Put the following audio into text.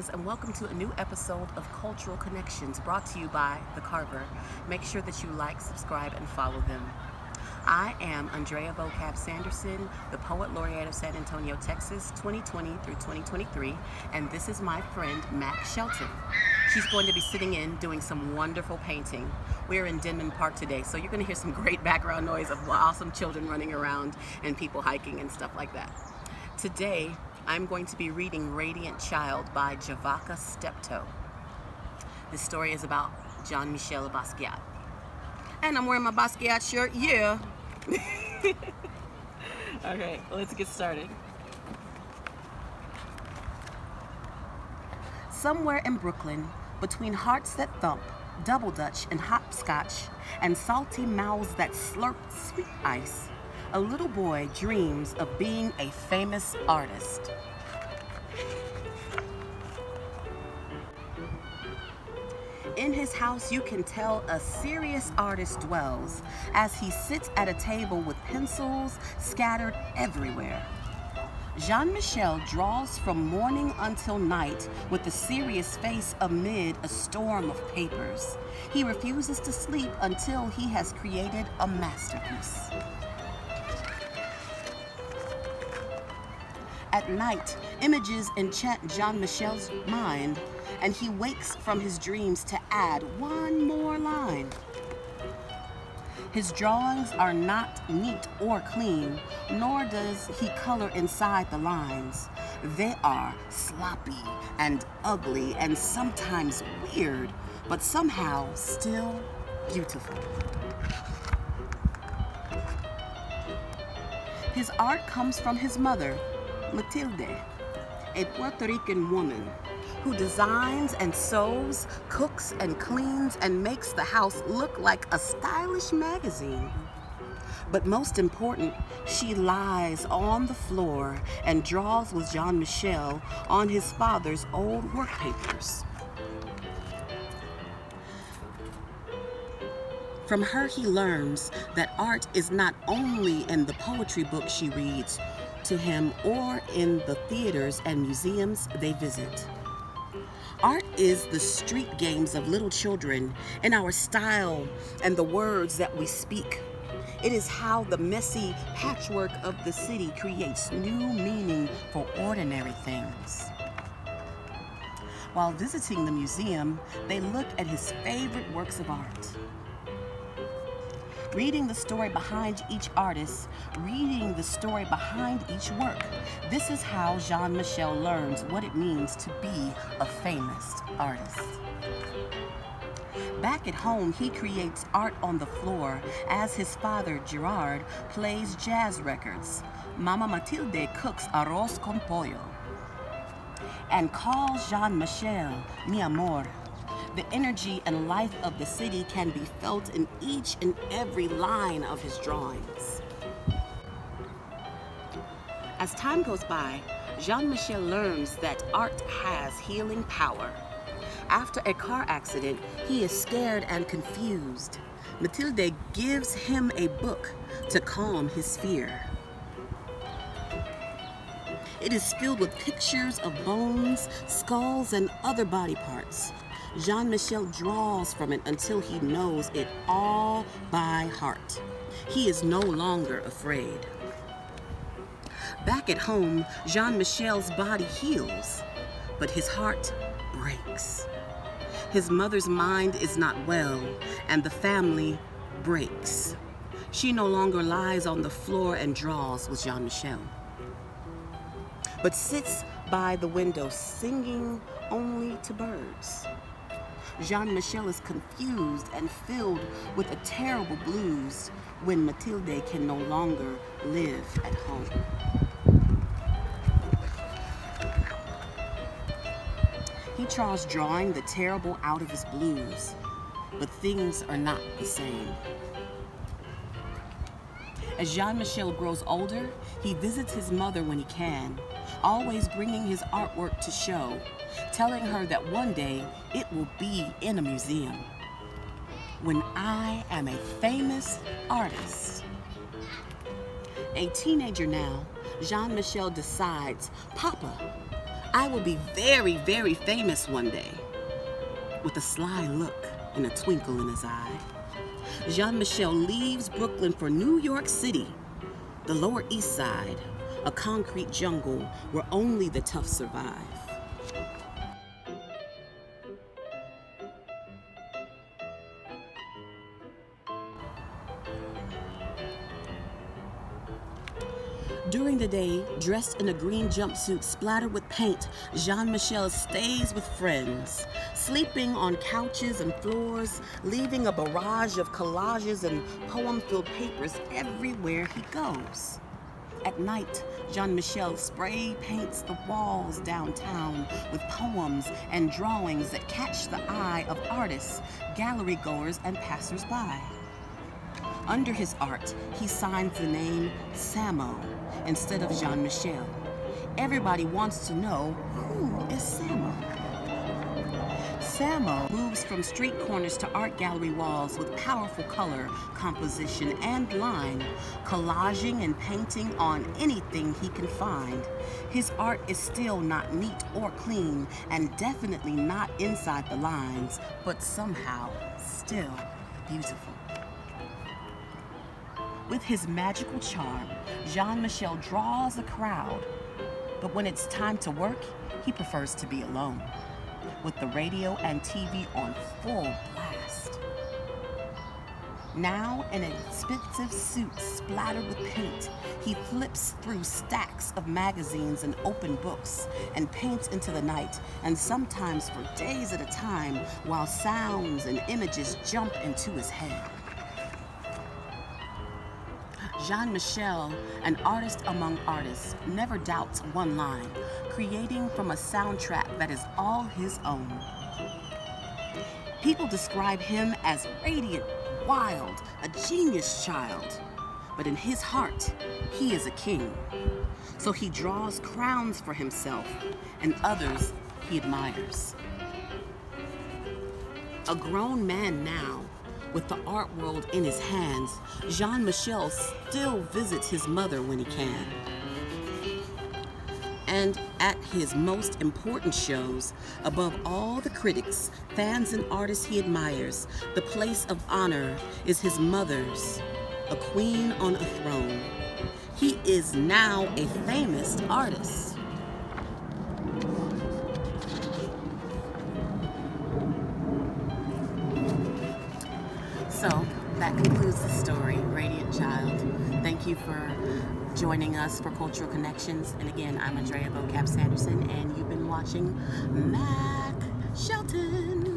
Greetings and welcome to a new episode of Cultural Connections brought to you by the Carver. Make sure that you like, subscribe, and follow them. I am Andrea Vocab Sanderson, the Poet Laureate of San Antonio, Texas, 2020 through 2023, and this is my friend Mac Shelton. She's going to be sitting in doing some wonderful painting. We're in Denman Park today, so you're going to hear some great background noise of awesome children running around and people hiking and stuff like that. Today, I'm going to be reading Radiant Child by Javaka Steptoe. This story is about Jean-Michel Basquiat. And I'm wearing my Basquiat shirt, yeah. Okay, let's get started. Somewhere in Brooklyn, between hearts that thump, double dutch and hopscotch, and salty mouths that slurp sweet ice, a little boy dreams of being a famous artist. In his house, you can tell a serious artist dwells as he sits at a table with pencils scattered everywhere. Jean-Michel draws from morning until night with a serious face amid a storm of papers. He refuses to sleep until he has created a masterpiece. At night, images enchant Jean-Michel's mind, and he wakes from his dreams to add one more line. His drawings are not neat or clean, nor does he color inside the lines. They are sloppy and ugly and sometimes weird, but somehow still beautiful. His art comes from his mother, Matilde, a Puerto Rican woman who designs and sews, cooks and cleans, and makes the house look like a stylish magazine. But most important, she lies on the floor and draws with Jean-Michel on his father's old work papers. From her, he learns that art is not only in the poetry book she reads to him or in the theaters and museums they visit. Art is the street games of little children in our style and the words that we speak. It is how the messy patchwork of the city creates new meaning for ordinary things. While visiting the museum, they look at his favorite works of art. Reading the story behind each artist, reading the story behind each work. This is how Jean-Michel learns what it means to be a famous artist. Back at home, he creates art on the floor as his father, Gerard, plays jazz records. Mama Matilde cooks arroz con pollo and calls Jean-Michel mi amor. The energy and life of the city can be felt in each and every line of his drawings. As time goes by, Jean-Michel learns that art has healing power. After a car accident, he is scared and confused. Matilde gives him a book to calm his fear. It is filled with pictures of bones, skulls, and other body parts. Jean-Michel draws from it until he knows it all by heart. He is no longer afraid. Back at home, Jean-Michel's body heals, but his heart breaks. His mother's mind is not well, and the family breaks. She no longer lies on the floor and draws with Jean-Michel, but sits by the window singing only to birds. Jean-Michel is confused and filled with a terrible blues when Matilde can no longer live at home. He tries drawing the terrible out of his blues, but things are not the same. As Jean-Michel grows older, he visits his mother when he can, always bringing his artwork to show, telling her that one day it will be in a museum. When I am a famous artist. A teenager now, Jean-Michel decides, Papa, I will be very, very famous one day. With a sly look and a twinkle in his eye, Jean-Michel leaves Brooklyn for New York City, the Lower East Side, a concrete jungle where only the tough survive. During the day, dressed in a green jumpsuit splattered with paint, Jean-Michel stays with friends, sleeping on couches and floors, leaving a barrage of collages and poem-filled papers everywhere he goes. At night, Jean-Michel spray paints the walls downtown with poems and drawings that catch the eye of artists, gallery goers, and passers-by. Under his art, he signs the name Samo instead of Jean-Michel. Everybody wants to know, who is Samo? Samo moves from street corners to art gallery walls with powerful color, composition, and line, collaging and painting on anything he can find. His art is still not neat or clean, and definitely not inside the lines, but somehow still beautiful. With his magical charm, Jean-Michel draws a crowd, but when it's time to work, he prefers to be alone, with the radio and TV on full blast. Now, in an expensive suit splattered with paint, he flips through stacks of magazines and open books and paints into the night, and sometimes for days at a time, while sounds and images jump into his head. Jean-Michel, an artist among artists, never doubts one line, creating from a soundtrack that is all his own. People describe him as radiant, wild, a genius child, but in his heart, he is a king. So he draws crowns for himself and others he admires. A grown man now, with the art world in his hands, Jean-Michel still visits his mother when he can. And at his most important shows, above all the critics, fans, and artists he admires, the place of honor is his mother's, a queen on a throne. He is now a famous artist. So that concludes the story, Radiant Child. Thank you for joining us for Cultural Connections. And again, I'm Andrea Vocab Sanderson, and you've been watching Mac Shelton.